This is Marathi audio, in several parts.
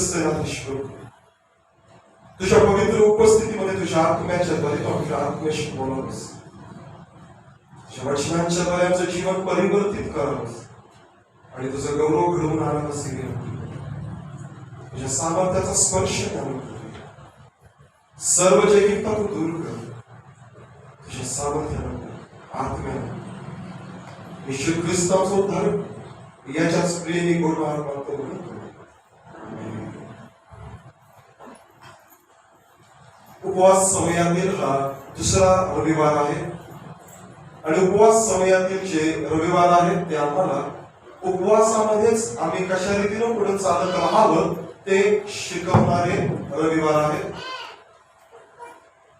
सेनाधीश्वर, तुझ्या पवित्र उपस्थितीमध्ये तुझ्या आत्म्याच्या द्वारे तू आमच्या आत्म्याशी बोलावस, तुझ्या वचनांच्या द्वारे आमचं जीवन परिवर्तित करावंस आणि तुझं गौरव घडवून आणावं असे विनंती. तुझ्या सामर्थ्याचा स्पर्श करून सर्व जैविकता तू दूर कर. तुझ्या सामर्थ्यानं आत्म्यानं येशू ख्रिस्ताचा उद्धार याच्याच प्रेमी गुणवार मानतो म्हणतो. उपवास समयातील हा दुसरा रविवार आहे आणि उपवास समयातील जे रविवार आहेत ते आम्हाला उपवासामध्येच आम्ही कशा रीतीने पुढे चालत राहावं ते शिकवणारे रविवार आहेत.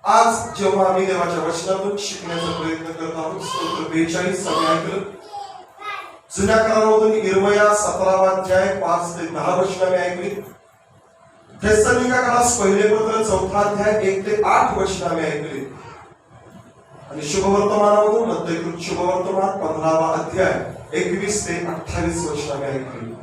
आज जेव्हा आम्ही देवाच्या वचनातून शिकण्याचा प्रयत्न करत आहोत, स्तोत्र 42 आम्ही ऐकलं. जुन्या करारामधून इर्मया 17 अध्याय 5 ते 10 वचन आम्ही ऐकली. थेसलोनिकेकरास पहिले पत्र 4 अध्याय 1 ते 8 वचन आम्ही ऐकली. आणि शुभवर्तमानामधून मत्तेकृत शुभवर्तमान 15 अध्याय 21 ते 28 वचन आम्ही ऐकली.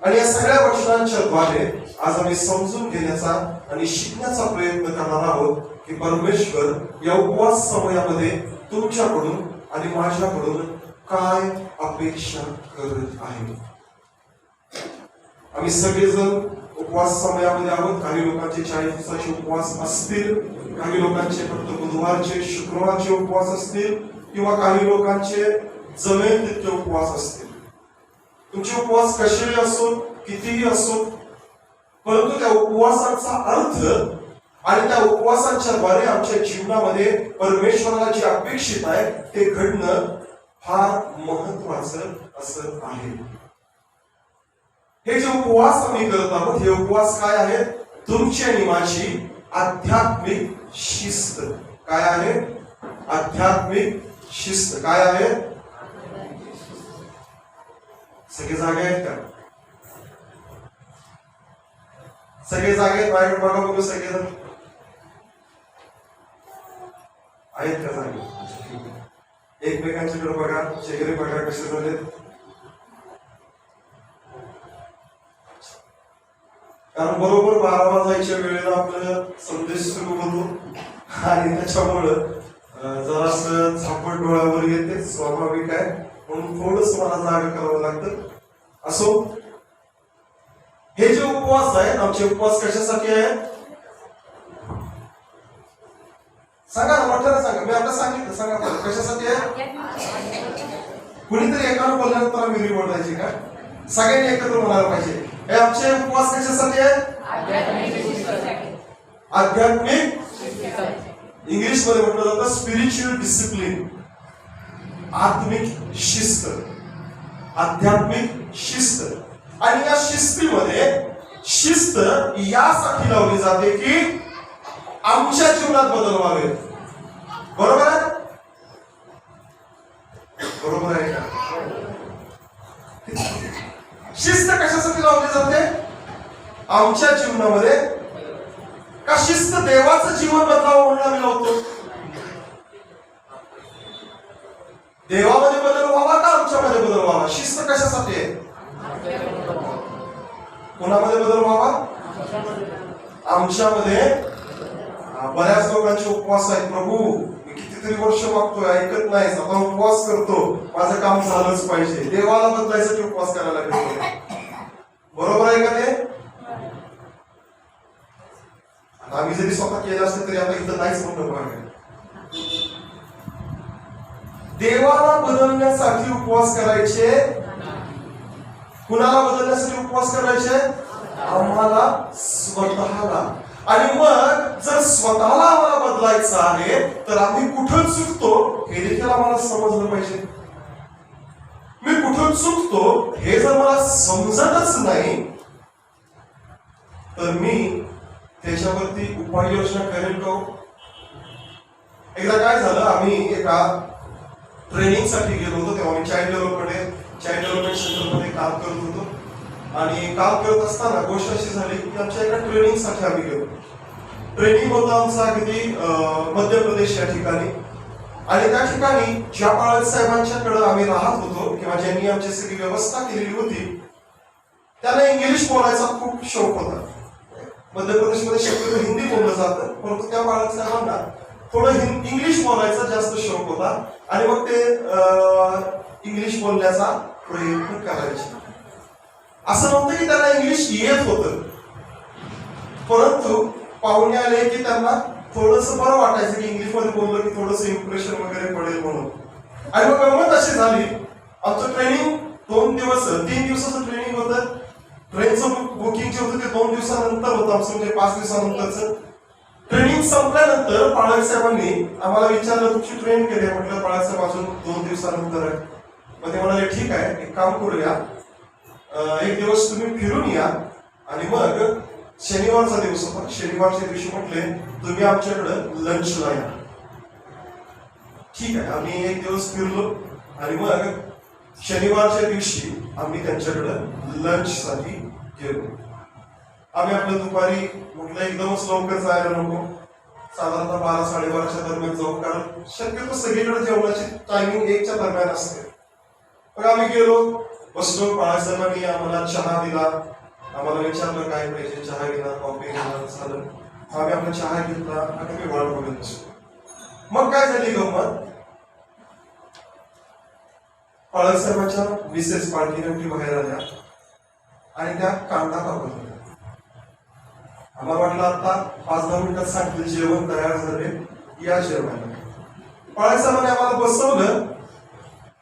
आणि या सगळ्या वचनांच्या द्वारे आज आम्ही समजून घेण्याचा आणि शिकण्याचा प्रयत्न करणार आहोत की परमेश्वर या उपवास समयामध्ये तुमच्याकडून आणि माझ्याकडून काय अपेक्षा करत आहे. आम्ही सगळेजण उपवास समयामध्ये आहोत. काही लोकांचे 40 दिवसाचे उपवास असतील, काही लोकांचे फक्त बुधवारचे शुक्रवारचे उपवास असतील, किंवा काही लोकांचे जमेल तितके उपवास असतील. तुमचे उपवास कसेही असो, कितीही असो, परंतु त्या उपवासाचा अर्थ आणि त्या उपवासाच्या द्वारे आमच्या जीवनामध्ये परमेश्वराला जे अपेक्षित आहे ते घडणं फार महत्वाचं असं आहे. हे जे उपवास आम्ही करत आहोत, हे उपवास काय आहे? तुमची आणि माझी आध्यात्मिक शिस्त. काय आहे? आध्यात्मिक शिस्त. काय आहे? सगळे जागे आहेत का? सगळे जागे आहेत? बाहेर बघा बघू. सगळेजण आहेत का जागे? एकमेकांच्याकडे बघा, चेहरे बघा कसे झालेत. कारण बरोबर 12 वाजायच्या वेळेला आपलं संदेश सुरू होतो आणि त्याच्यामुळं जरासं झापड डोळ्यावर येते, स्वाभाविक आहे. म्हणून थोडस मला जागा करावं लागतं. असो, हे जे उपवास आहेत, आमचे उपवास कशासाठी आहेत? सांगा ना, मोठ्याला सांगा. मी आता सांगितलं, सांगा कशासाठी आहे? कुणीतरी एकानं बोलल्यानंतर आम्ही बोलायची का? सगळ्यांनी एकत्र म्हणायला पाहिजे. हे आमचे उपवास कशासाठी आहेत? आध्यात्मिक. इंग्लिश मध्ये म्हटलं जातं स्पिरिच्युअल डिसिप्लिन. आत्मिक शिस्त, आध्यात्मिक शिस्त. आणि या शिस्तीमध्ये शिस्त यासाठी लावली जाते की आमच्या जीवनात बदल व्हावे. बरोबर आहे? बरोबर आहे का? शिस्त कशासाठी लावली जाते? आमच्या जीवनामध्ये. का शिस्त देवाचं जीवन बदलावं म्हणून आम्ही लावतो? देवामध्ये बदल व्हावा का आमच्यामध्ये बदल व्हावा? शिस्त कशासाठी आहे? कोणामध्ये बदल व्हावा? आमच्यामध्ये. बऱ्याच लोकांचे उपवास आहेत. प्रभू, मी कितीतरी वर्ष मागतोय, ऐकत नाही, आता उपवास करतो, माझं काम झालंच पाहिजे. देवाला बदलायसाठी उपवास करायला लागतो. बरोबर आहे का ते? आम्ही जरी स्वतः केलं असतं तरी आता इथं नाहीच म्हणतो. देवाला बदलण्यासाठी उपवास करायचे. कुणाला बदलण्यासाठी उपवास करायचे? आम्हाला स्वतःला. आणि मग जर स्वतःला आम्हाला बदलायचं आहे तर आम्ही कुठं चुकतो हे देखील आम्हाला समजलं पाहिजे. मी कुठं चुकतो हे जर मला समजतच नाही तर मी त्याच्यावरती उपाययोजना करेल का? एकदा काय झालं, आम्ही एका ट्रेनिंग साठी गेलो होतो. तेव्हा मी चाइल्ड डेव्हलपमेंट सेंटरमध्ये काम करत होतो. आणि काम करत असताना गोष्ट अशी झाली की आमच्या एका ट्रेनिंग साठी आम्ही गेलो. ट्रेनिंग होता आमचा अगदी मध्य प्रदेश या ठिकाणी. आणि त्या ठिकाणी ज्या बाळासाहेबांच्याकडे आम्ही राहत होतो किंवा ज्यांनी आमची सगळी व्यवस्था केलेली होती त्यांना इंग्लिश बोलायचा खूप शौक होता. मध्य प्रदेशमध्ये शक्यतो हिंदी बोललं जातं, परंतु त्या बाळक साहेबांना थोडं इंग्लिश बोलायचा जास्त शौक होता आणि मग ते इंग्लिश बोलण्याचा प्रयत्न करायचे. असं नव्हतं की त्यांना इंग्लिश येत होतं, परंतु पाहुणे आले की त्यांना थोडंसं बरं वाटायचं की इंग्लिश मध्ये बोललं की थोडंसं इम्प्रेशन वगैरे पडेल म्हणून. आणि मग गंमत अशी झाली, आमचं ट्रेनिंग 3 दिवसाचं ट्रेनिंग होतं. ट्रेनचं बुकिंग जे होतं ते 2 दिवसानंतर होतं आमचं, म्हणजे 5 दिवसानंतरचं. ट्रेनिंग संपल्यानंतर पाळक साहेबांनी आम्हाला विचारलं तुमची ट्रेन कधी आहे? म्हटलं पाळक साहेब अजून 2 दिवसानंतर आहे. मग ते म्हणाले ठीक आहे, एक काम करूया, एक दिवस तुम्ही फिरून या आणि मग शनिवारचा दिवस होता, शनिवारच्या दिवशी म्हटले तुम्ही आमच्याकडं लंचला या. ठीक आहे, आम्ही एक दिवस फिरलो आणि मग शनिवारच्या दिवशी आम्ही त्यांच्याकडं लंच साठी गेलो. आम्ही आपल्या दुपारी म्हटलं एकदमच लवकर जायला नको, साधारणतः 12-12:30च्या दरम्यान जाऊ, कारण शक्यतो सगळीकडे जेवणाची टायमिंग 1च्या दरम्यान असते. मग आम्ही गेलो, बसलो. बाळासाहेबांनी आम्हाला चहा दिला. आम्हाला विचारलं काय पाहिजे, चहा घेणार, कॉफी घेणार. झालं, आम्ही आपला चहा घेतला आणि मी वाट बघत बसलो. मग काय झाली गंमत, बाळासाहेबांच्या मिसेस पालखी बाहेर आल्या आणि त्या कांदा कापत होत्या. आम्हाला वाटलं आता 5-10 मिनिटात सांगतील जेवण तयार झाले, या जेवायला. बाळासाहेबांनी आम्हाला बसवलं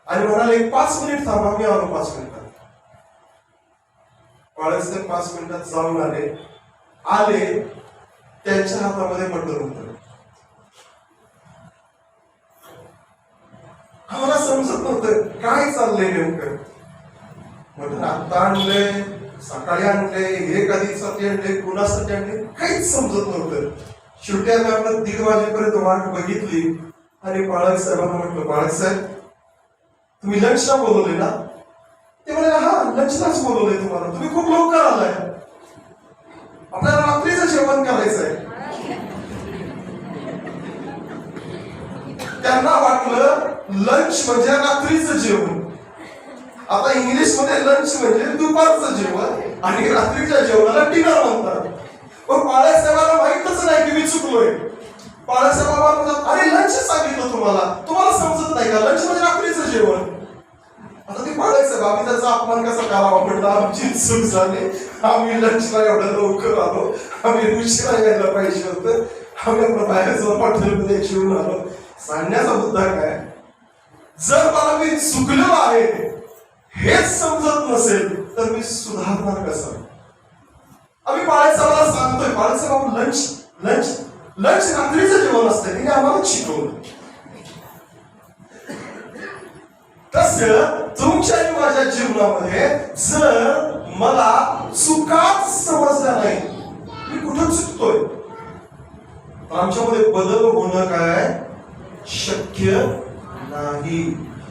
आणि म्हणाले 5 मिनिट थांबा, मी आलो 5 मिनिटात. बाळासाहेब 5 मिनिटात जाऊन आले, त्यांच्या हातामध्ये मटण होतं. आम्हाला समजत नव्हतं काय चाललंय नेमकं. मटण आता आणलंय, सकाळी आणले, हे कधीसाठी आणले, कुणासाठी आणले, काहीच समजत नव्हतं. शेवटी आम्ही आपल्या 1:30 वाजेपर्यंत वाट बघितली आणि बाळक साहेबांना म्हटलं बाळक साहेब तुम्ही लंचला बोलवले ना? ते म्हणाले हा लंचलाच बोलवलंय तुम्हाला, तुम्ही खूप लवकर आलाय, आपल्याला रात्रीचं जेवण करायचंय. त्यांना वाटलं लंच म्हणजे रात्रीचं जेवण. आता इंग्लिश मध्ये लंच म्हणजे दुपारचं जेवण आणि रात्रीच्या जेवणाला डिनर म्हणतात. पण बाळासाहेबांना माहितच नाही की मी चुकलोय. बाळासाहेब म्हणतात अरे लंच सांगितलं तुम्हाला समजत नाही का, लंच म्हणजे रात्रीचं जेवण. आता ते बाळासाहेब आम्ही त्याचा अपमान कसा करावा, म्हटलं आमची चूक झाली, आम्ही लंचला एवढं लवकर आलो, आम्ही उशिरा यायला पाहिजे होतं, आम्ही आपलं बाहेर जाऊन हॉटेलमध्ये जेवून आलो. सांगण्याचा मुद्दा काय, जर मला मी चुकलो आहे हेच समजत नसेल तर मी सुधारणार कसं. आम्ही बाळासाहेबाला सांगतोय बाळासाहेब लंच रात्रीचं जेवण असतं, तिने आम्हाला शिकवलं. तसं तुमच्या आणि माझ्या जीवनामध्ये जर मला चुकाच समजल्या नाही, मी कुठं चुकतोय, तर आमच्यामध्ये बदल होणं काय शक्य नाही.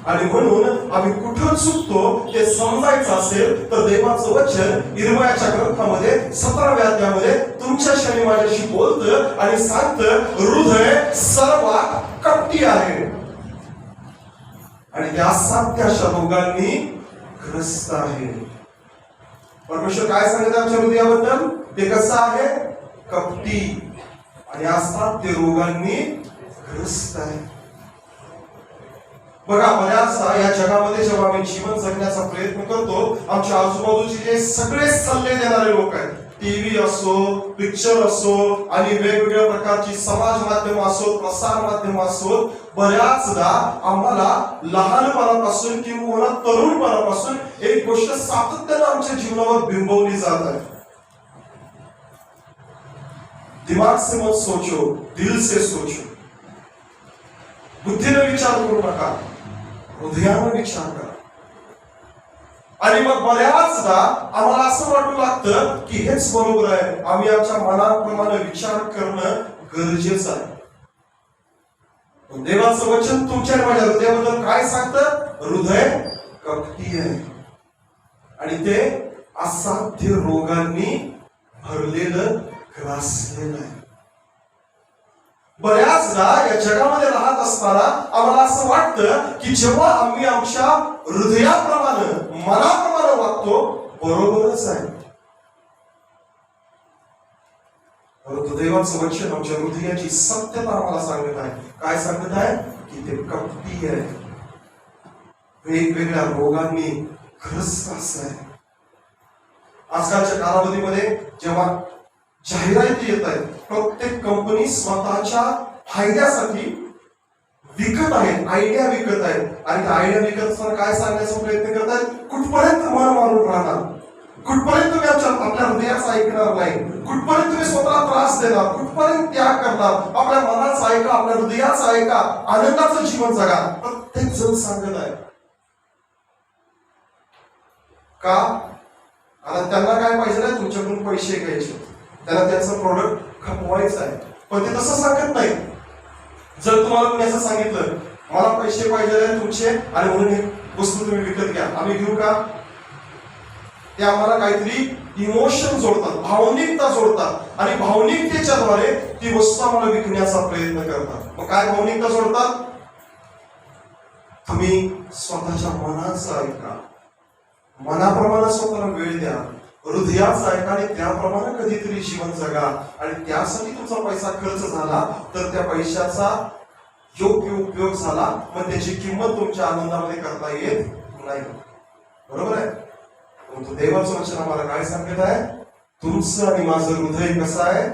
आणि म्हणून आम्ही कुठं चुकतो ते समजायचं असेल तर देवाचं वचन इर्मयाच्या ग्रंथामध्ये 17व्या अध्यायामध्ये तुमच्याशी आणि माझ्याशी बोलतं आणि सांगतं हृदय सर्वात कपटी आहे आणि त्या असाध्य अशा रोगांनी ग्रस्त आहे. परमेश्वर काय सांगत आमच्या हृदयाबद्दल, ते कसं आहे, कपटी आणि असाध्य रोगांनी ग्रस्त आहे. बघा बऱ्याचदा या जगामध्ये जेव्हा आम्ही जीवन जगण्याचा प्रयत्न करतो, आमच्या आजूबाजूचे जे सगळे सल्ले देणारे लोक आहेत, टीव्ही असो, पिक्चर असो आणि वेगवेगळ्या प्रकारची समाज माध्यम असो, प्रसार माध्यम असो, बऱ्याचदा आम्हाला लहानपणापासून किंवा तरुणपणापासून एक गोष्ट सातत्यानं आमच्या जीवनावर बिंबवली जात आहे. दिमाग से मत सोचो, दिल से सोचो. बुद्धीने विचार करू नका, हृदयाने विचार करा. आणि मग बऱ्याचदा आम्हाला असं वाटू लागतं की हेच बरोबर आहे, आम्ही आमच्या मनाप्रमाणे विचार करणं गरजेचं आहे. देवाचं वचन तुमच्या माझ्या हृदयाबद्दल काय सांगतं, हृदय कपटी आहे आणि ते असाध्य रोगांनी भरलेलं ग्रासलेलं आहे. बऱ्याचदा या जगामध्ये राहत असताना आम्हाला असं वाटतं की जेव्हा आम्ही आमच्या हृदयाप्रमाणे मनाप्रमाणे वागतो बरोबरच आहे. परंतु देवाचं वचन आमच्या हृदयाची सत्यता आम्हाला सांगत आहे. काय सांगत आहे? की ते कपटी आहे, वेगवेगळ्या रोगांनी ग्रस्त असत आहे. आजकालच्या कालावधीमध्ये जेव्हा जाहिराती येत आहेत, प्रत्येक कंपनी स्वतःच्या फायद्यासाठी विकत आहेत, आयडिया विकत आहेत. आणि त्या आयडिया विकत असताना काय सांगण्याचा प्रयत्न करत आहेत? कुठपर्यंत मन मारून राहणार, कुठपर्यंत तुम्ही आपल्या हृदयाचं ऐकणार नाही, कुठपर्यंत तुम्ही स्वतःला त्रास देणार, कुठपर्यंत त्याग करणार, आपल्या मनाचं ऐका, आपल्या हृदयाचं ऐका, आनंदाचं जीवन जगा. प्रत्येक जण सांगत आहे. का? आता त्यांना काय पाहिजे आहे? तुमच्याकडून पैसे घ्यायचे, त्यांना त्यांचं प्रोडक्ट खपवायचं आहे. पण ते तसं सांगत नाही. जर तुम्हाला कोणी असं सांगितलं, मला पैसे पाहिजे आहे तुमचे आणि म्हणून हे वस्तू तुम्ही विकत घ्या, आम्ही घेऊ का? ते आम्हाला काहीतरी इमोशन जोडतात, भावनिकता जोडतात आणि भावनिकतेच्याद्वारे ती वस्तू आम्हाला विकण्याचा प्रयत्न करतात. मग काय भावनिकता जोडतात? तुम्ही स्वतःच्या मनाचं ऐका, मनाप्रमाणे स्वतःला वेळ द्या, हृदयाचं ऐका आणि त्याप्रमाणे कधीतरी जीवन जगा. आणि त्यासाठी तुमचा पैसा खर्च झाला तर त्या पैशाचा योग्य उपयोग झाला, मग त्याची किंमत तुमच्या आनंदामध्ये करता येत नाही. बरोबर आहे? परंतु देवाचं वचन आम्हाला काय सांगत आहे? तुमचं आणि माझं हृदय कसं आहे?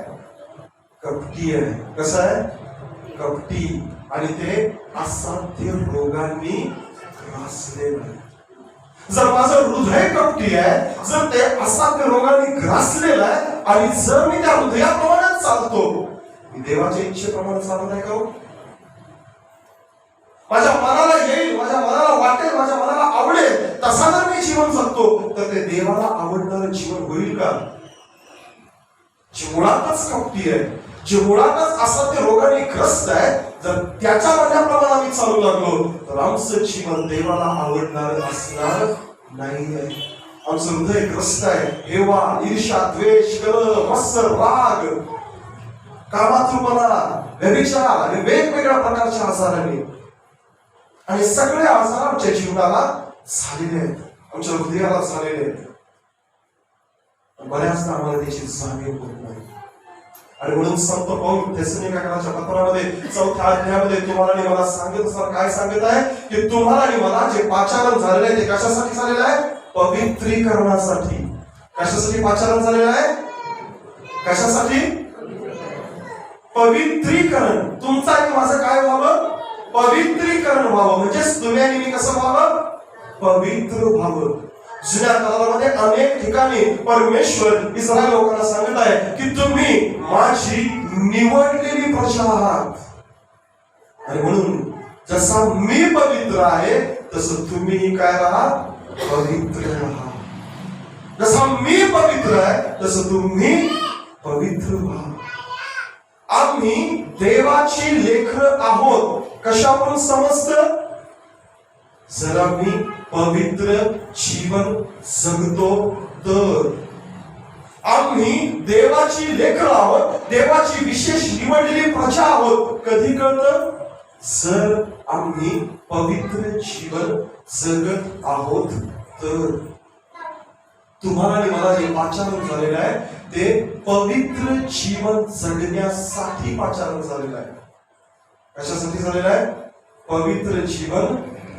कपटी आहे. कसं आहे? कपटी. आणि ते असाध्य रोगांनी ग्रासलेलं आहे. जर माझं हृदय कपटी आहे, जर ते असाध्य रोगांनी ग्रासलेलं आहे आणि जर मी त्या हृदयाप्रमाणेच चालतो, मी देवाच्या इच्छेप्रमाणे चालत आहे का? माझ्या मनाला येईल, माझ्या मनाला वाटेल, माझ्या मनाला आवडेल तसा जर मी जीवन जगतो तर ते देवाला आवडणारं जीवन होईल का? जे मुळातच कपटी आहे, जे मुळातच असाध्य रोगाने ग्रस्त आहे, जर त्याच्या म्हणण्याप्रमाणे आम्ही चालू लागलो तर आमचं जीवन देवाला आवडणार असणार नाही आहे. आमचं हृदय ग्रस्त आहे. हेवा, ईर्ष्या, द्वेष, कलह, मत्सर, राग, कामातुरपणा, व्यभिचार आणि वेगवेगळ्या प्रकारच्या आजारांनी, आणि सगळे आजार आमच्या जीवनाला झालेले आहेत, आमच्या हृदयाला झालेले आहेत. बऱ्याचदा आम्हाला त्याची जाणीव होत नाही. आणि म्हणून संत पाऊल थेसलोनिकराच्या पत्रामध्ये 4थ्या अध्यायामध्ये तुम्हाला आणि मला सांगत असताना काय सांगत आहे? की तुम्हाला आणि मला जे पाचारण झालेलं आहे ते कशासाठी झालेलं आहे? पवित्रीकरणासाठी. कशासाठी पाचारण झालेलं आहे? कशासाठी? पवित्रीकरण. तुमचं आणि माझं काय व्हावं? पवित्रीकरण व्हावं. म्हणजेच तुम्ही आणि मी कसं व्हावं? पवित्र व्हावं. जुन्या काळामध्ये अनेक ठिकाणी परमेश्वर इस्रायल लोकांना सांगत आहे की तुम्ही माझी निवडलेली प्रजा आहात. आणि म्हणून जसा मी पवित्र आहे तसं तुम्ही काय राहा? पवित्र राहा. जसा मी पवित्र आहे तसं तुम्ही पवित्र व्हा. आम्ही देवाची लेकरं आहोत. कशावरून समजतं? जर आम्ही पवित्र जीवन जगतो तर. आम्ही देवाची लेकरं आहोत, देवाची विशेष निवडलेली प्रजा आहोत. कधी कळतं? जर आम्ही पवित्र जीवन जगत आहोत तर. तुम्हाला आणि मला जे पाचारण झालेलं आहे ते पवित्र जीवन जगण्यासाठी पाचारण झालेलं आहे. कशासाठी झालेलं आहे? पवित्र जीवन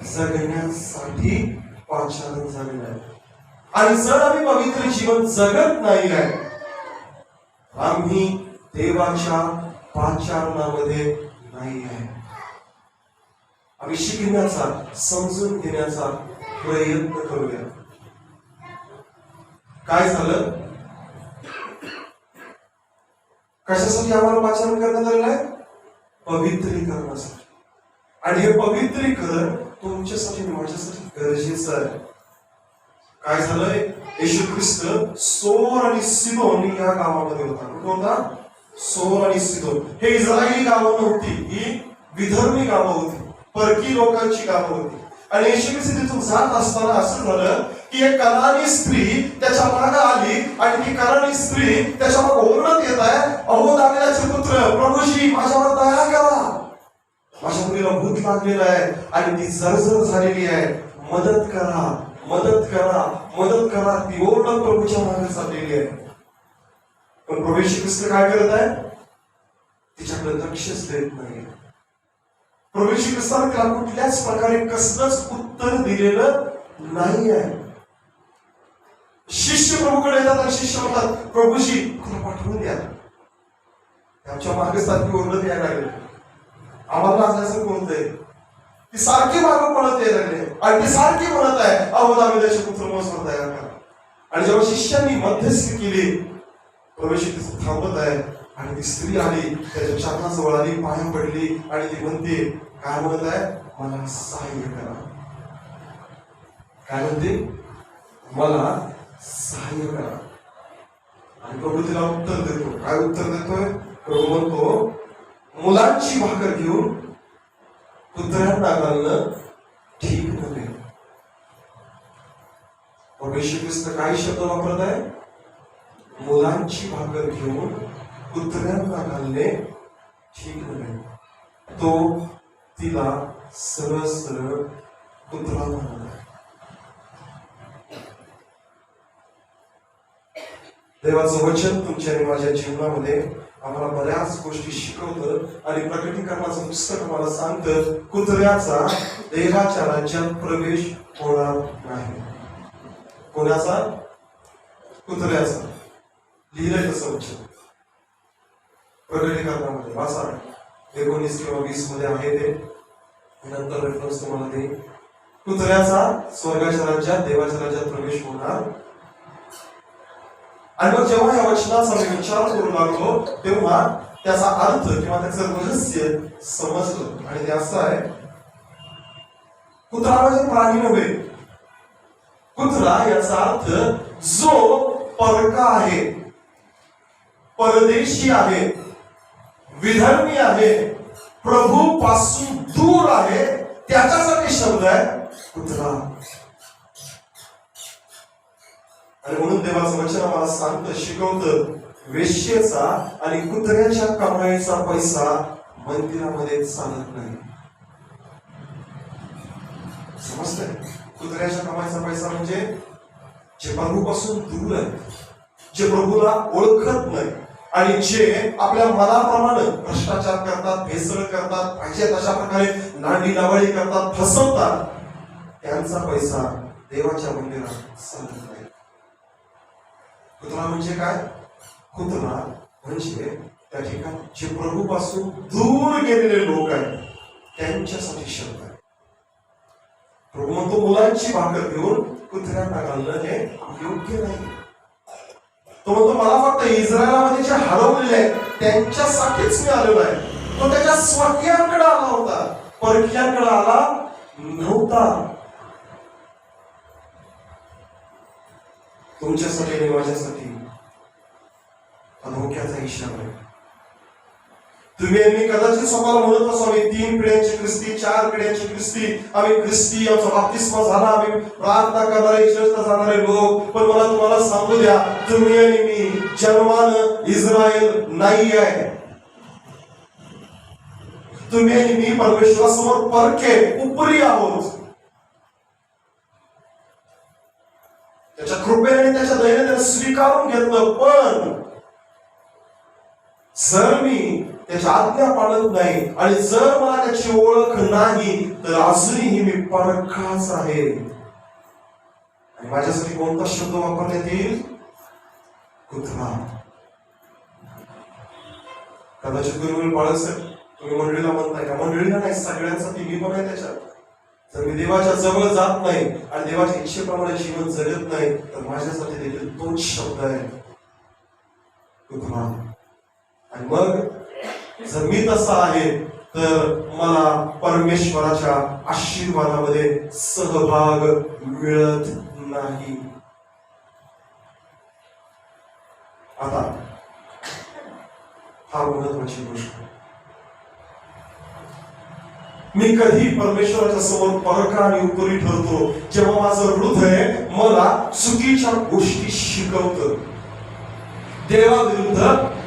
जगण्यासाठी पाचारण झालेलं आहे. आणि जर आम्ही पवित्र जीवन जगत नाही आहे, आम्ही देवाच्या पाचारणामध्ये नाही आहे. आम्ही शिकण्याचा, समजून घेण्याचा प्रयत्न करूया. काय झालं? कशासाठी आम्हाला पाचारण करण्यात आलेलं आहे? पवित्रीकरणासाठी. आणि हे पवित्रीकरण तुमच्यासाठी माझ्यासाठी गरजेचं आहे. काय झालंय? येशू ख्रिस्त सोर आणि सिदोन या गावामध्ये होता. कुठं होता? सोर आणि सिदोन. हे इस्रायली गावं नव्हती, ही विधर्मी गावं होती, परकी लोकांची गावं होती. आणि येशू ख्रिस्त तिथून जात असताना असं झालं की एक कनानी स्त्री त्याच्या मागे आली आणि ती कनानी स्त्री त्याच्या मागे ओरडत येत आहे, अहो दाविदाचे पुत्र, प्रभूजी माझ्यावर दया करा, माझ्या मुलीला भूत लागलेलं आहे आणि ती जर्जर झालेली आहे, मदत करा, मदत करा, मदत करा, ती ओरड प्रभूच्या मागे चाललेली आहे. पण प्रभू येशू ख्रिस्त काय करत आहे? तिच्याकडे लक्षच देत नाही. प्रभू येशू ख्रिस्ताने त्याला कुठल्याच प्रकारे कसलंच उत्तर दिलेलं नाही आहे. शिष्य प्रभूकडे येतात आणि शिष्य म्हणतात, प्रभूजी तुला पाठवून द्या. आमच्या मागे सारखी ओरडत यायला लागले, आम्हाला असल्याचं कोणतंय. ती सारखी मागं पळत यायला लागले आणि ती सारखी म्हणत आहे, अहो दाविदाचे पुत्र मला तयार करा. आणि जेव्हा शिष्यांनी मध्यस्थी केली, प्रभू येशू ख्रिस्त थांबत आहे आणि ती स्त्री आली, त्याच्या चरणाजवळ आली, पाया पडली आणि ती म्हणते, काय म्हणत आहे? मला सहाय्य करा. काय म्हणते? मला सहाय्य करा. आणि प्रभू तिला उत्तर देतो. काय उत्तर देतोय? प्रभू म्हणतो, मुलांची भाकर घेऊन कुत्र्यांना घालणं ठीक नव्हे. प्रभू येशू ख्रिस्त काही शब्द वापरत आहे? मुलांची भाकर घेऊन कुत्र्यांना घालणे ठीक नव्हे. तो तिला सरळ सरळ कुत्रा म्हणाला. देवाचं वचन तुमच्या आणि माझ्या जीवनामध्ये आम्हाला बऱ्याच गोष्टी शिकवतं आणि प्रकटीकरणाचं पुस्तक आम्हाला सांगतं, कुत्र्याचा देवाच्या राज्यात प्रवेश होणार नाही. कोणाचा? कुत्र्याचा. लिहिलंय तसं वचन प्रकटीकरणामध्ये. वाचा 19 किंवा 20 मध्ये आहे ते. नंतर रेफरन्स तुम्हाला ते. कुत्र्याचा स्वर्गाच्या राज्यात, देवाच्या राज्यात प्रवेश होणार. आणि मग जेव्हा या वचनाचा मी विचार करू लागलो, तेव्हा त्याचा अर्थ किंवा त्याचं रहस्य समजलं. आणि ते असं आहे, कुत्रा म्हणजे प्राणी नव्हे. कुत्रा याचा अर्थ जो परका आहे, परदेशी आहे, विधर्मी आहे, प्रभू पासून दूर आहे, त्याच्यासाठी शब्द आहे कुत्रा. आणि म्हणून देवाचं वचन आम्हाला सांगतं, शिकवतं, वेश्येचा आणि कुत्र्याच्या कमाईचा पैसा मंदिरामध्ये चालत नाही. समजतंय? कुत्र्याच्या कमाईचा पैसा म्हणजे जे प्रभूपासून दूर आहे, जे प्रभूला ओळखत नाही आणि जे आपल्या मनाप्रमाणे भ्रष्टाचार करतात, भेसळ करतात, पाहिजे तशा प्रकारे नांडी नावळी करतात, फसवतात, त्यांचा पैसा देवाच्या मंदिरात चालत नाही. कुत्रा म्हणजे काय? कुत्रा म्हणजे त्या ठिकाणी जे प्रभूपासून दूर गेलेले लोक आहेत त्यांच्यासाठी शब्द आहे. प्रभू म्हणतो, मुलांची भाकर घेऊन कुत्र्यांना घालणं हे योग्य नाही. तो म्हणतो, मला फक्त इस्रायलामध्ये जे हरवलेले आहेत त्यांच्यासाठीच मी आलेलो आहे. तो त्याच्या स्वकीयांकडे आला होता, परक्यांकडे आला नव्हता. तुमच्यासाठी आणि माझ्यासाठी धोक्याचा इशारा आहे. तुम्ही आणि कदाचित स्वतःला म्हणत असो, आम्ही 3 पिढ्यांची ख्रिस्ती, 4 पिढ्यांची ख्रिस्ती, आम्ही ख्रिस्ती, आमचा बाप्तिस्मा झाला, आम्ही प्रार्थना करणारे, चर्चला जाणारे लोक. पण मला तुम्हाला सांगू द्या, तुम्ही आणि मी जन्मानं इस्रायल नाही आहे. तुम्ही आणि मी परमेश्वरासमोर परके, उपरी आहोत. त्याच्या कृपेने आणि त्याच्या दयेने त्याने स्वीकारून घेतलं. पण जर मी त्याच्या आज्ञा पाळत नाही आणि जर मला त्याची ओळख नाही, तर अजूनही मी परखाच आहे. आणि माझ्यासाठी कोणता शब्द वापरण्यात येईल? कुत्रा. कदाचित तुम्ही बाळासाहेब, तुम्ही मंडळीला म्हणताय का? मंडळीला नाही, सगळ्यांसाठी मी पण आहे त्याच्यात. जर मी देवाच्या जवळ जात नाही आणि देवाच्या इच्छेप्रमाणे जीवन जगत नाही, तर माझ्यासाठी देखील तोच शब्द आहे कुत्रा. आणि मग जर मी तसा आहे, तर मला परमेश्वराच्या आशीर्वादामध्ये सहभाग मिळत नाही. आता फार महत्वाची गोष्ट, मी कधी परमेश्वराच्या समोर परका आणि उपरी ठरतो जेव्हा माझं हृदय मला चुकीच्या गोष्टी शिकवतं, देवाविरुद्ध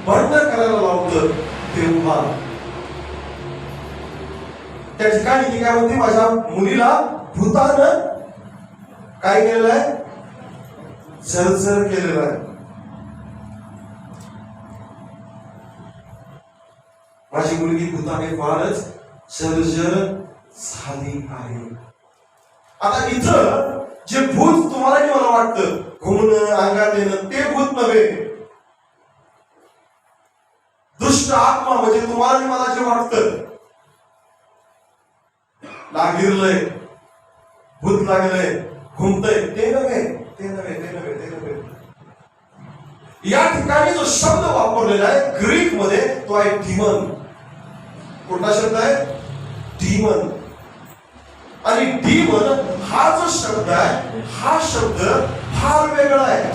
भांडण करायला लावतं. तेव्हा त्या ठिकाणी ती काय म्हणते, माझ्या मुलीला भूतानं काय केलेलं आहे? जर्जर केलेलं आहे. माझी मुलगी भूताने फारच जर्जर झाली आहे. आता इथं जे भूत तुम्हाला आणि मला वाटतं घुमणं, अंगात येणं, ते भूत नव्हे. दुष्ट आत्मा म्हणजे तुम्हाला आणि मला जे वाटतं लागिरलंय, भूत लागलंय, घुमतय, ते नव्हे, ते नव्हे, ते नव्हे, ते नव्हे. या ठिकाणी जो शब्द वापरलेला आहे ग्रीक मध्ये तो आहे डिमन. कोणता शब्द आहे? डिमन. आणि डिमन हा जो शब्द आहे, हा शब्द फार वेगळा आहे.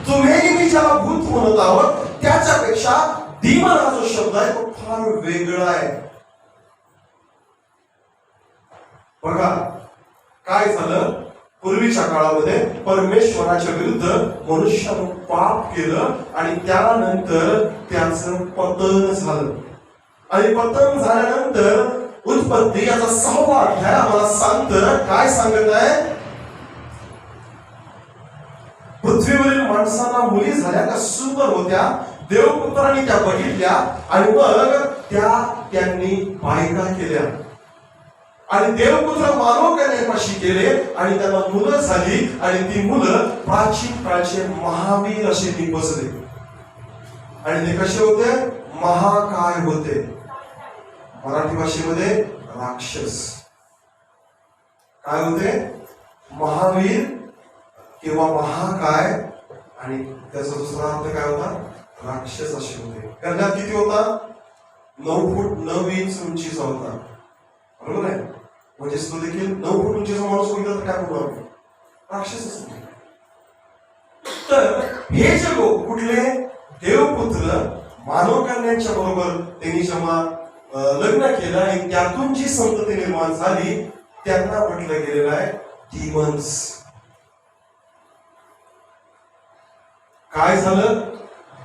तुम्ही मी ज्याला भूत म्हणत आहोत त्याच्यापेक्षा डिमन हा जो शब्द आहे तो फार वेगळा आहे. बघा काय झालं, पूर्वीच्या काळामध्ये परमेश्वराच्या विरुद्ध मनुष्यानं पाप केलं आणि त्यानंतर त्याचं पतन झालं. आणि पतन झाल्यानंतर उत्पत्ती याचा 6वा अध्याय आम्हाला सांगतं, काय सांगत आहे? पृथ्वीवरील माणसांना मुली झाल्या त्या सुंदर होत्या, देवपुत्रांनी त्या बघितल्या आणि मग त्यांनी बायका केल्या आणि देवपुत्र मानव कन्येपाशी गेले आणि त्यांना मुलं झाली आणि ती मुलं प्राचीन काळचे महावीर असे निपजले. आणि ते कसे होते? महाकाय होते. मराठी भाषेमध्ये राक्षस. काय होते? महावीर किंवा महाकाय. आणि त्याचा दुसरा अर्थ काय होता? राक्षस असे होते. गंधात किती होता? 9 फूट 9 इंच उंचीचा होता. बरोबर आहे? म्हणजे तो देखील 9 फूट उंचीचा माणूस बघितला तर काय बोलू? राक्षसच नाही. तर हे जे लोक कुठले? देवपुत्र मानव कन्यांच्या बरोबर त्यांनी जेव्हा लग्न केलं आणि त्यातून जी संतती निर्माण झाली त्यांना म्हटलं गेलेलं आहे डिमन्स. काय झालं?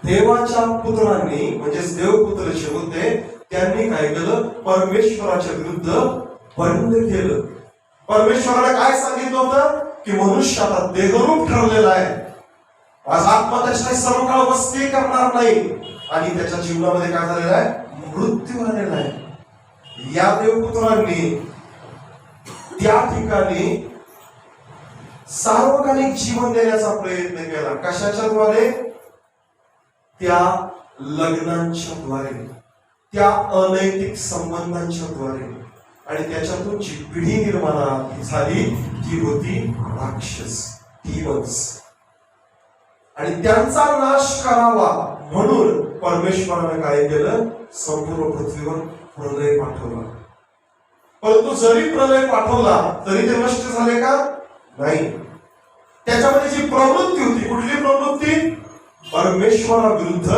देवाच्या पुत्रांनी म्हणजेच देवपुत्र जे होते त्यांनी काय केलं? परमेश्वराच्या विरुद्ध बंड केलं. परमेश्वराने काय सांगितलं होतं की मनुष्य आता देहरूप ठरलेला आहे, माझा आत्मा त्याच्या सर्व काळ वस्ती करणार नाही. आणि त्याच्या जीवनामध्ये काय झालेलं आहे? मृत्यू आलेला आहे. या देवपुत्रांनी त्या ठिकाणी सार्वकालिक जीवन देण्याचा प्रयत्न केला. कशाच्या द्वारे? त्या लग्नांच्या द्वारे, त्या अनैतिक संबंधांच्या द्वारे. आणि त्याच्यातून जी पिढी निर्माण झाली ती होती राक्षस, डिमन्स. आणि त्यांचा नाश करावा म्हणून परमेश्वराने काय केलं? संपूर्ण पृथ्वीवर प्रलय पाठवला. परंतु जरी प्रलय पाठवला तरी ते नष्ट झाले का? नाही. त्याच्यामध्ये जी प्रवृत्ती होती, कुठली प्रवृत्ती? परमेश्वराविरुद्ध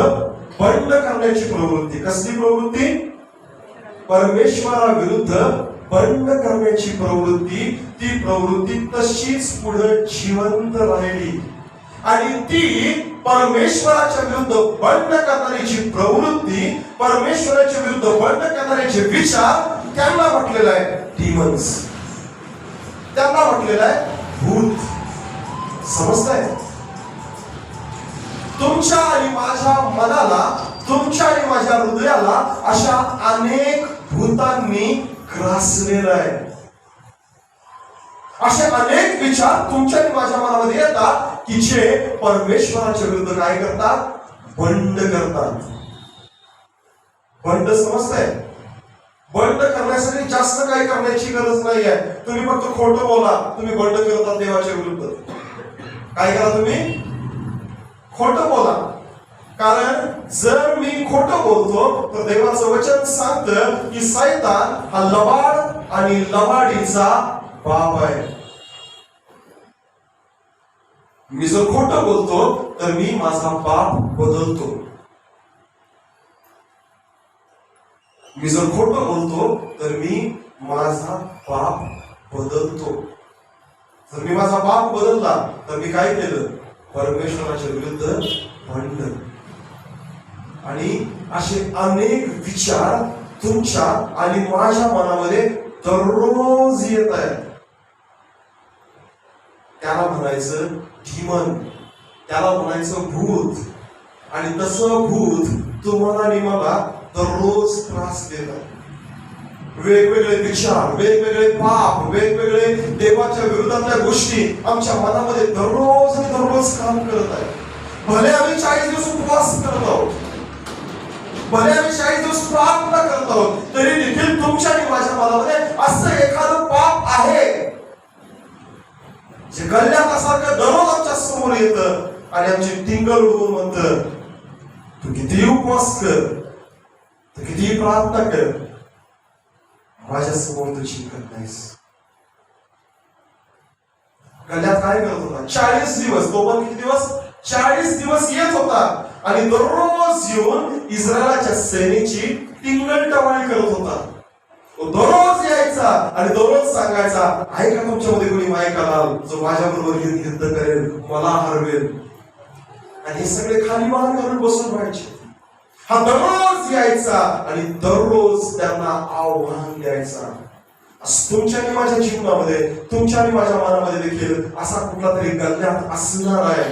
बंड करण्याची प्रवृत्ती. कसली प्रवृत्ती? परमेश्वराविरुद्ध बंड करण्याची प्रवृत्ती. ती प्रवृत्ती तशीच पुढे जिवंत राहिली. आणि ती परमेश्वराच्या विरुद्ध बंड करणारी जी प्रवृत्ती, परमेश्वराच्या विरुद्ध बंड करणारे जे विचार, त्यांना म्हटलेलं आहे डिमन्स. त्यांना म्हटलेलं आहे भूत. समजतंय? तुमच्या आणि माझ्या मनाला, तुमच्या आणि माझ्या हृदयाला अशा अनेक भूतांनी ग्रासलेलं आहे. असे अनेक विचार तुमच्या आणि माझ्या मनामध्ये येतात की जे परमेश्वराच्या विरुद्ध काय करतात? बंड करतात. बंड समजतंय? बंड करण्यासाठी जास्त काही करण्याची गरज नाही आहे. तुम्ही फक्त खोटं बोला, तुम्ही बंड करतात देवाच्या विरुद्ध. काय करा? तुम्ही खोटं बोला. कारण जर मी खोटं बोलतो तर देवाचं वचन सांगतं की सैतान हा लबाड आणि लबाडीचा बाप आहे. मी जर खोटं बोलतो तर मी माझा बाप बदलतो. मी जर खोटं बोलतो तर मी माझा बाप बदलतो. जर मी माझा बाप बदलला तर मी काय केलं? परमेश्वराच्या विरुद्ध बंड. आणि असे अनेक विचार तुमच्या आणि माझ्या मनामध्ये दररोज येत आहेत. त्याला म्हणायचं डिमन, त्याला म्हणायचं भूत. आणि तसं भूत तुम्हाला आणि मला दररोज त्रास देतात. वेगवेगळे विचार, वेगवेगळे पाप, वेगवेगळे देवाच्या विरोधातल्या गोष्टी आमच्या मनामध्ये दररोज आणि दररोज काम करत आहेत. भले आम्ही 40 दिवस उपवास करत आहोत, भले आम्ही 40 दिवस प्रार्थना करत आहोत, तरी देखील तुमच्या आणि माझ्या मनामध्ये असं एखादं पाप आहे जे गल्ल्यासारखं दररोज आमच्या समोर येतं आणि आमची टिंगल उडवून म्हणतं, तू कितीही उपवास कर, तू कितीही प्रार्थना कर, माझ्या समोर तू जिंकत नाहीस. गल्ल्यात काय करत होता? 40 दिवस, तो पण किती दिवस? 40 दिवस येत होता आणि दररोज येऊन इस्रायलाच्या सेनेची टिंगल-टवाळी करत होता. तो दररोज यायचा आणि दररोज सांगायचा, आहे का तुमच्यामध्ये कोणी मायकालाल जो माझ्याबरोबर युद्ध करेल, मला हरवेल? आणि हे सगळे खाली मान घालून बसून राहायचे. हा दररोज यायचा आणि दररोज त्यांना आव्हान द्यायचा. तुमच्या आणि माझ्या जीवनामध्ये, तुमच्या आणि माझ्या मनामध्ये देखील असा कुठला तरी गल्ल्यात असणार आहे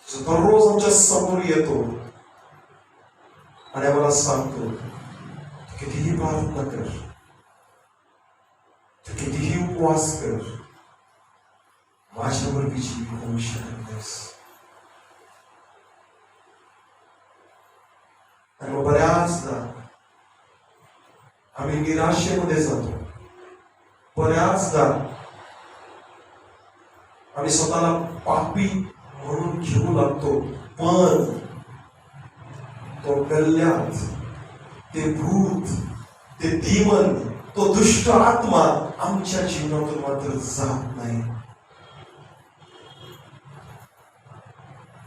जो दररोज आमच्या समोर येतो आणि आम्हाला सांगतो, कितीही प्रार्थना कर, कितीही उपवास कर, माझ्यावर विजयी होऊ शकत नाहीस. आणि मग बऱ्याचदा आम्ही निराशेमध्ये जातो. बऱ्याचदा आम्ही स्वतःला पापी म्हणून घेऊ लागतो. पण तो गल्ल्यात, ते भूत, ते डिमन, तो दुष्ट आत्मा आमच्या जीवनातून मात्र जात नाही,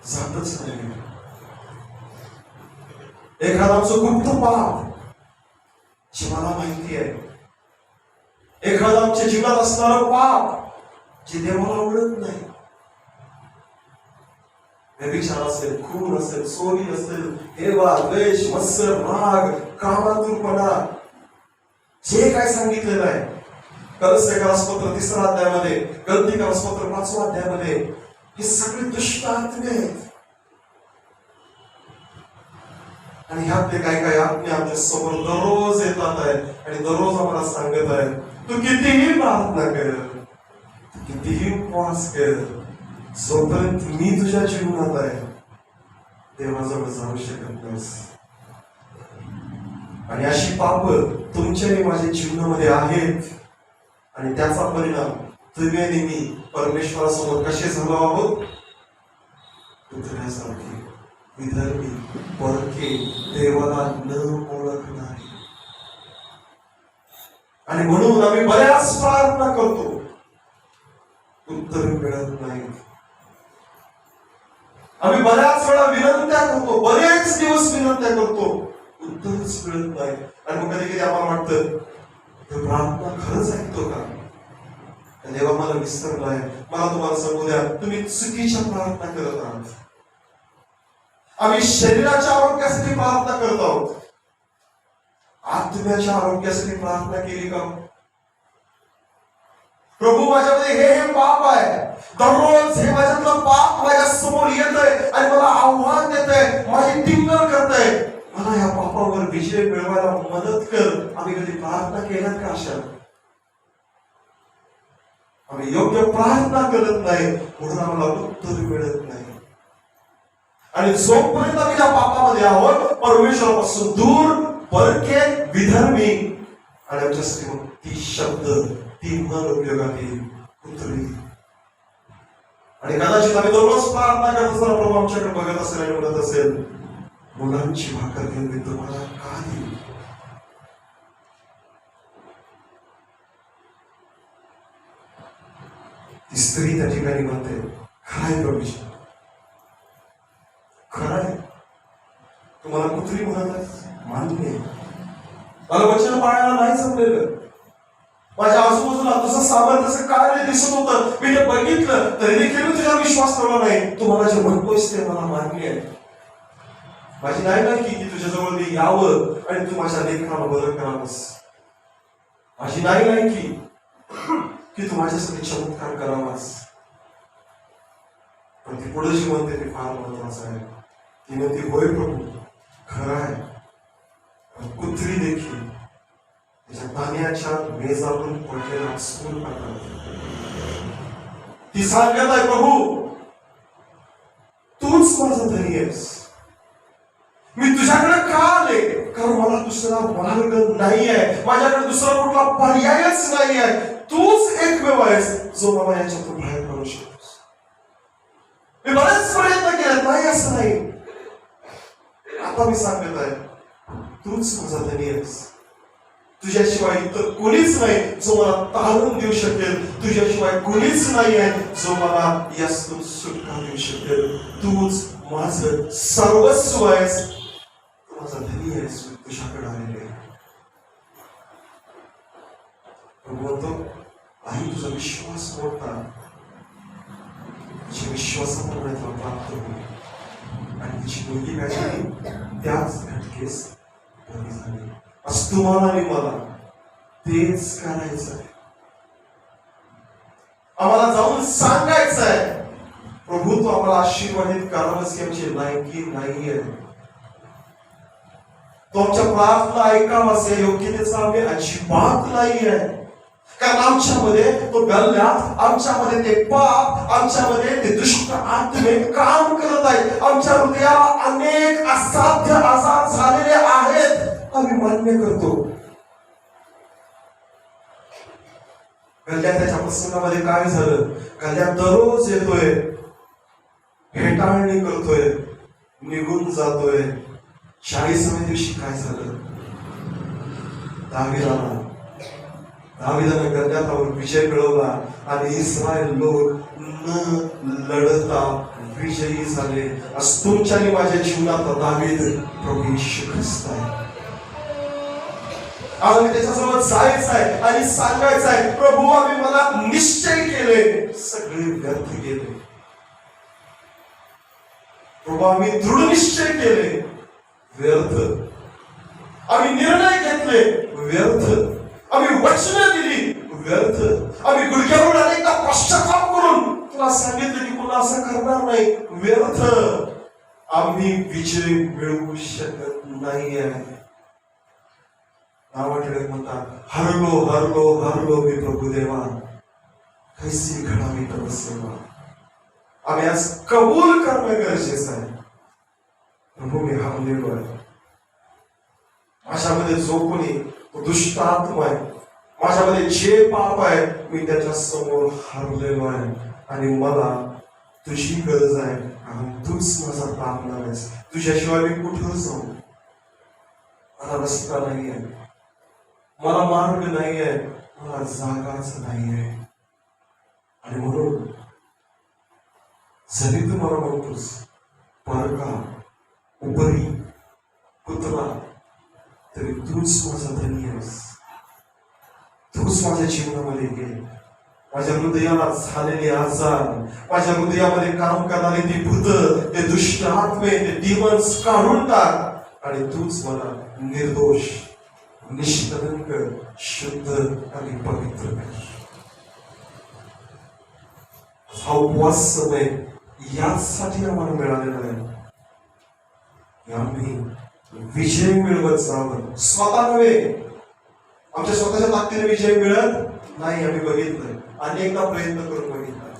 जातच नाही. एखादा आमचं गुप्त पाप जे मला माहिती आहे, एखादा आमच्या जीवनात असणारं पाप जे देवाला आवडत नाही, व्यभिचार असेल, खून असेल, चोरी असेल, हेवा, द्वेष, मत्सर, राग, कामातुरपणा, जे काय सांगितलेलं आहे कलस्य कालस्पत्र 3 अध्यायामध्ये, गलती कालस्पत्र 5 अध्यायामध्ये, हे सगळे दुष्ट आत्मे आहेत. आणि ह्यातले काय आत्मे आमच्या समोर दररोज येतात आहेत आणि दररोज आम्हाला सांगत आहेत, तू कितीही प्रार्थना कर, कितीही उपवास कर, जोपर्यंत मी तुझ्या जीवनात आहे देवाजवळ जाऊ शकत नाहीस. आणि अशी पाप तुमच्या आणि माझ्या जीवनामध्ये आहेत आणि त्याचा परिणाम तुम्ही आणि मी परमेश्वरासमोर कसे झालो आहोत? कुत्र्यासारखे, विधर्मी, परके, देवाला न ओळखणारे. आणि म्हणून आम्ही बऱ्याच प्रार्थना करतो, उत्तर मिळत नाही. आम्ही बऱ्याच वेळा विनंत्या करतो, बरेच दिवस विनंत्या करतो, उत्तरच मिळत नाही. आणि मग कधी कधी आम्हाला वाटतं, प्रार्थना खरंच ऐकतो का? देवा मला विसरलाय. मला तुम्हाला सांगू द्या, तुम्ही चुकीच्या प्रार्थना करत आहात. आम्ही शरीराच्या आरोग्यासाठी प्रार्थना करत आहोत, आत्म्याच्या आरोग्यासाठी प्रार्थना केली का? प्रभू माझ्यामध्ये हे पाप आहे, दररोज हे माझ्यातलं पाप माझ्या समोर येत आहे आणि मला आव्हान देत आहे, माझी टिंगल करत आहे, मला या पापावर विजय मिळवायला मदत कर. आम्ही कधी प्रार्थना केल्यात का अशा? आम्ही योग्य प्रार्थना करत नाही म्हणून आम्हाला उत्तर मिळत नाही. आणि जोपर्यंत आम्ही या पापामध्ये आहोत, परमेश्वरापासून दूर, परके, विधर्मी, आणि आमच्यासाठी ती शब्द, ती म्हण उपयोगात येईल, कुत्री. आणि कदाचित आम्ही दररोज प्रार्थना करत असताना प्रभू आमच्याकडे बघत असेल आणि म्हणत असेल, मुलांची भाकर घेऊन मी तुम्हाला का देऊ? ती स्त्री त्या ठिकाणी म्हणते, खरंय प्रभूजी, खरंय, तुम्हाला कुत्री म्हणत मान्य आहे. मला वचन पाळायला नाही जमलेलं, माझ्या आजूबाजूला तसं सामान, तसं कार्य दिसत होतं, मी ते बघितलं तरी देखील मी तुझ्यावर विश्वास ठेवला नाही. तू मला जे म्हणतोयस ते मला मान्य आहे. माझी नाही की तुझ्याजवळ मी यावं आणि तू माझ्या लेखनाला बदल करावंस. माझी नाही की की तू माझ्यासाठी चमत्कार करावास. पण ती पुढे जी म्हणते ते फार महत्वाचं आहे. ती म्हणते होय प्रभू, खरं आहे, पण कुत्री देखील त्याच्या पाण्याच्या मेजावरून पडलेला स्कूल पाठवते. ती सांगत आहे प्रभू, तूच माझा धनी आहेस. मी तुझ्याकडे का आले? कारण मला दुसरा मार्ग नाही आहे, माझ्याकडे दुसरा कुठला पर्यायच नाही आहे. तूच एकमेव आहेस जो मला याच्यातून बाहेर पडू शकतोस. मी बरेच प्रयत्न केले, नाही असं नाही. आता मी सांगत आहे, तूच माझा धनी आहेस. तुझ्याशिवाय इतर कोणीच नाही जो मला तारून देऊ शकेल. तुझ्याशिवाय कोणीच नाही आहे जो मला यातून सुटका देऊ शकेल. तूच माझं सर्वस्व आहेस, तू माझा धनी आहेस. मी तुझ्याकडे आलेले आहे. प्रभू म्हणतो, आई तुझा विश्वास मोठा, तुझ्या विश्वासामुळे तुला प्राप्त होईल. आणि तिची मुलगी काय झाली? त्याच घटकेस बरी झाली. आज तुम्हाला आणि मला तेच करायचं आहे. आम्हाला जाऊन सांगायचं आहे, प्रभू तू आम्हाला आशीर्वादित करावंच की आमची लायकी नाहीये. तो आमच्या प्रार्थना ऐकावास या योग्यतेचा आम्ही अजिबात नाही आहे. कारण आमच्यामध्ये तो गल्ल्यात, आमच्यामध्ये ते पाप, आमच्यामध्ये ते दुष्ट आत्मे काम करत आहेत. आमच्या हृदयाला अनेक असाध्य आजार झालेले आहेत, आम्ही मान्य करतो. गल्ल्या त्याच्या प्रसंगामध्ये काय झालं? गल्ल्या दररोज येतोय, भेटाळणी करतोय, निघून जातोय. 40व्या दिवशी काय झालं? दाविदानं गल्ल्यावर विजय मिळवला आणि इस्रायल लोक न लढता विजयी झाले. आज तुमच्या आणि माझ्या जीवनात दावीद प्रभू येशू ख्रिस्त आहे. आम्ही त्याच्यासोबत जायचं आहे आणि सांगायचं आहे, प्रभू आम्ही मला निश्चय केले, सगळे व्यर्थ गेले. प्रभू आम्ही दृढ निश्चय केले, व्यर्थ. आम्ही निर्णय घेतले, व्यर्थ. आम्ही वचनं दिली, व्यर्थ. आम्ही गुडघ्यावर अनेकदा पश्चाताप करून तुला सांगितलं की पुन्हा असं करणार नाही, व्यर्थ. आम्ही विजय मिळवू शकत नाही आहे. नावाकडे म्हणतात, हरलो हरलो हरलो मी प्रभू देवा, कैसी घडावी तव सेवा. आम्ही आज कबूल करणं गरजेचं आहे. प्रभू मी हरलेलो आहे. माझ्यामध्ये जो कोणी दुष्ट आत्मा आहे, माझ्यामध्ये जे पाप आहे, मी त्याच्या समोर हरलेलो आहे. आणि मला तुझी गरज आहे, कारण तूच माझा तारणार आहेस. तुझ्याशिवाय मी कुठं जाऊ? मला रस्ता नाही आहे, मला मार्ग नाही आहे, मला जागाच नाही आहे. आणि म्हणून जरी तू मला म्हणतोस परका उपरी कुत्रा, तरी तूच माझा धनी आहेस. तूच माझ्या जीवनामध्ये घे. माझ्या हृदयाला झालेले आजार, माझ्या हृदयामध्ये काम करणारे ती भूत, ते दुष्ट आत्मे, ते डिमन्स काढून टाक आणि तूच मला निर्दोष, निष्कलंक, शुद्ध आणि पवित्र कर. हा उपवास समय यासाठी आम्हाला मिळालेला आहे. आम्ही विजय मिळवत जावं. स्वतः नव्हे, आमच्या स्वतःच्या ताकदीने विजय मिळत नाही. आम्ही बघितलंय, अनेकदा प्रयत्न करून बघितला.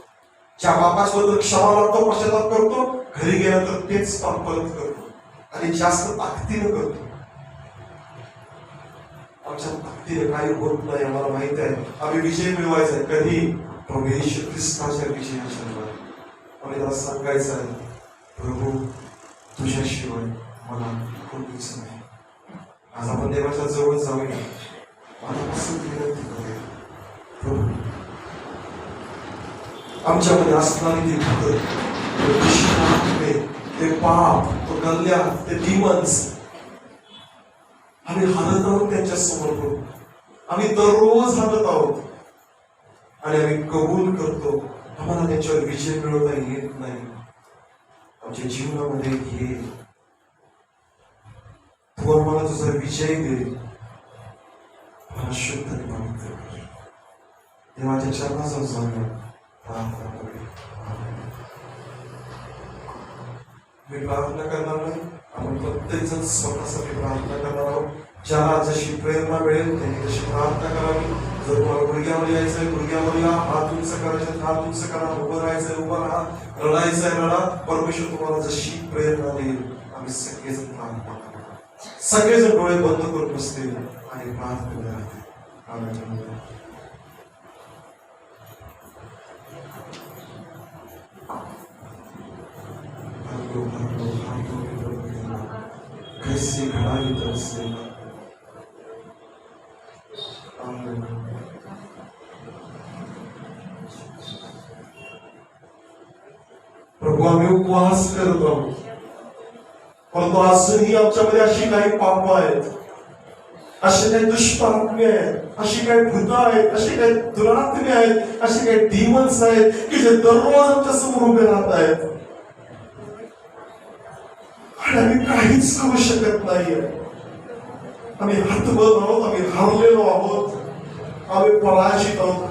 ज्या बापाबद्दल क्षमा मागतो, पश्चाताप करतो, घरी गेल्यानंतर तेच पाप परत करतो आणि जास्त ताकदीने करतो. आमच्या ताकदीने काही होत नाही. आम्हाला माहित आहे आम्ही विजय मिळवायचा आहे. कधी? प्रभू येशू ख्रिस्ताच्या विजयाच्या द्वारे. आम्ही त्याला सांगायचं आहे, प्रभू तुझ्याशिवाय मला कोणीच नाही. आज आपण देवाच्या जवळ जाऊया. मनापासून विनंती करूया, प्रभू आमच्यामध्ये असणारी ती भूत, ते पाप, तो गल्ल्या, ते डिमन्स, आम्ही हालत आहोत त्यांच्या समोर. आम्ही दररोज हालत आहोत आणि आम्ही कबूल करतो आम्हाला त्याच्यावर विजय मिळवता येत नाही. आमच्या जीवनामध्ये ये, तू आम्हाला तुझा विजय दे. मला शुद्ध आणि पवित्र कर. देवाच्या चरणाजवळ जाऊया, प्रार्थना करूया. मी प्रार्थना करणार नाही, आपण प्रत्येक जण स्वतःसाठी प्रार्थना करणार आहोत. ज्याला जशी प्रेरणा मिळेल त्यांनी तशी प्रार्थना करावी. जर तुम्हाला गुडघ्यावर यायचंय गुडघ्यावर या, हात उंच करायचे हात उंच करा, उभं राहायचंय उभं राहा, रडायचंय रडा. परमेश्वर तुम्हाला जशी प्रेरणा देईल. आम्ही सगळेजण प्रार्थना करू, सगळेजण डोळे बंद करून बसतील आणि प्रार्थना राहतील. आमेन. कैसी घड़ाई तरसे प्रभू, आम्ही उपवास करत आहोत, परंतु अजूनही आमच्यामध्ये अशी काही पाप आहेत, असे काही दुष्पात्मे आहेत, अशी काही भूत आहेत, अशी काही दुरात्मे आहेत, असे काही डिमन्स आहेत की जे दररोज आमच्या समोर उभे राहत आहेत आणि आम्ही काहीच करू शकत नाहीये. आम्ही हतबल आहोत, आम्ही हारलेलो आहोत, आम्ही पराजित आहोत.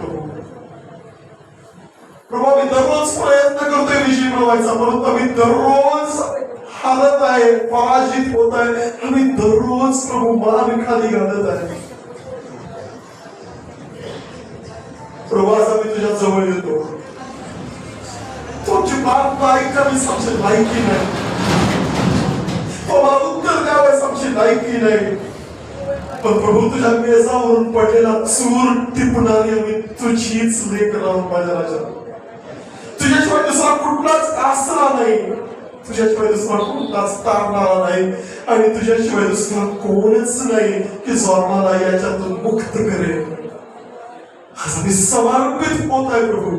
प्रभू, आम्ही दररोज प्रयत्न करतोय विजय मिळवायचा, परंतु आम्ही दररोज हारत आहे, पराजित होत आहे. आम्ही दररोज प्रभू मान खाली घालत आहे. प्रभू, आज आम्ही तुझ्या जवळ येतो. तुमची प्रार्थना ऐकावीस आमची लायकी नाही, तुम्हाला उत्तर द्यावयास आमची लायकी नाही. पण प्रभू, तुझ्या मेजावरून पडलेला चूर टिपणारी आम्ही तुझीच लेकरं आहोत. माझ्या राजा, तुझ्याशिवाय दुसरा कुठलाच आसरा नाही, तुझ्याशिवाय दुसरा कुठलाच तारणारा नाही आणि तुझ्याशिवाय दुसरा कोणच नाही की जो आम्हाला याच्यातून मुक्त करेल. आज आम्ही समर्पित होत आहे प्रभू,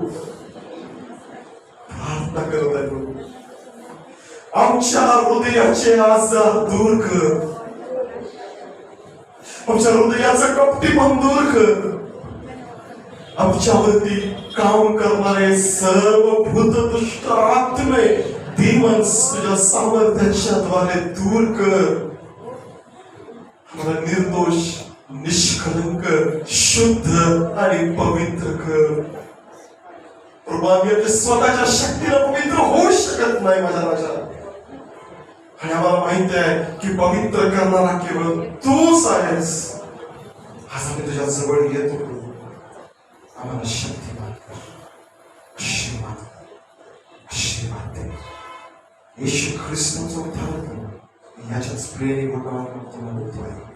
प्रार्थना करत आहे प्रभू. आमच्या हृदयाचे आजार दूर कर, आमच्या हृदयाचं कपटीपण दूर कर. आमच्यावरती काम करणारे सर्व भूतदुष्ट आत्मे, डिमन्स तुझ्या सामर्थ्याच्या द्वारे दूर कर. आम्हाला निर्दोष, निष्कलंक, शुद्ध आणि पवित्र कर. प्रभू, आम्ही आपल्या स्वतःच्या शक्तीला पवित्र होऊ शकत नाही माझ्या राजा, आणि आम्हाला माहिती आहे की पवित्र करणारा केवळ तूच आहेस. आज आम्ही तुझ्या जवळ येतो प्रभू, आम्हाला शक्तिमान कर, आशीर्वाद आशीर्वाद दे. येशू ख्रिस्ताचा उद्धार कर. याच्याच प्रेमी भगवान तुम्हाला